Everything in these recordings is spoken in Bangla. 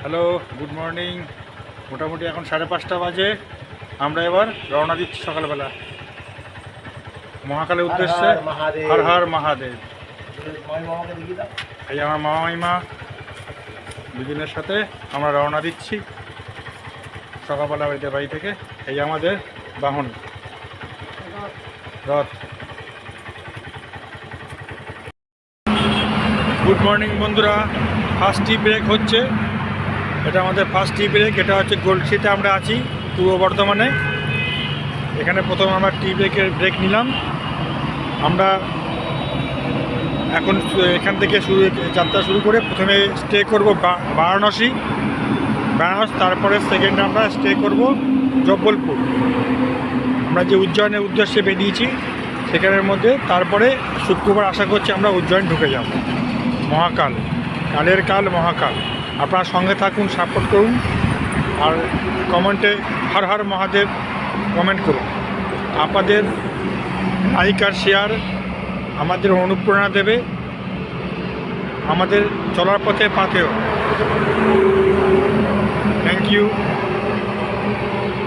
Hello, good morning. মোটামুটি এখন 5:30 বাজে। আমরা এবার রওনা দিচ্ছি সকালবেলা মহাকালের উদ্দেশ্যে। হর হর মহাদেব। এই আমার মামা মাইমা দুজনের সাথে আমরা রওনা দিচ্ছি সকালবেলা বাড়ি থেকে। এই আমাদের বাহন রথ। গুড মর্নিং বন্ধুরা। ফার্স্ট টি ব্রেক হচ্ছে, এটা আমাদের ফার্স্ট টি ব্রেক। এটা হচ্ছে গোলসিতে আমরা আছি, পূর্ব বর্ধমানে। এখানে প্রথম আমরা টি ব্রেক নিলাম। আমরা এখন এখান থেকে যাত্রা শুরু করে প্রথমে স্টে করব বারাণসী, তারপরে সেকেন্ডে আমরা স্টে করব জব্বলপুর। আমরা যে উজ্জয়নের উদ্দেশ্যে বেরিয়েছি সেখানের মধ্যে, তারপরে শুক্রবার আশা করছি আমরা উজ্জয়ন ঢুকে যাব। মহাকাল, কালের কাল মহাকাল। আপনারা সঙ্গে থাকুন, সাপোর্ট করুন, আর কমেন্টে হর হর মহাদেব কমেন্ট করুন। আপনাদের লাইক আর শেয়ার আমাদের অনুপ্রেরণা দেবে আমাদের চলার পথেও। Thank you,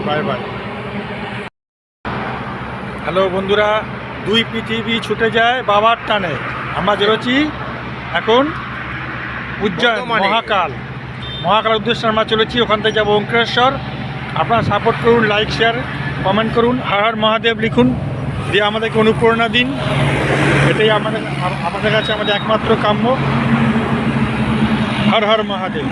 bye bye. Hello বন্ধুরা, দুই পৃথিবী ছুটে যায় বাবার টানে। আমরা বেরোচ্ছি এখন উজ্জয়ন মহাকালের উদ্দেশ্যে আমরা চলেছি। ওখান থেকে যাবো ওঙ্কারেশ্বর। আপনারা সাপোর্ট করুন, লাইক শেয়ার কমেন্ট করুন, হর হর মহাদেব লিখুন, দিয়ে আমাদেরকে অনুপ্রেরণা দিন। এটাই আমাদের কাছে আমাদের একমাত্র কাম্য। হর হর মহাদেব।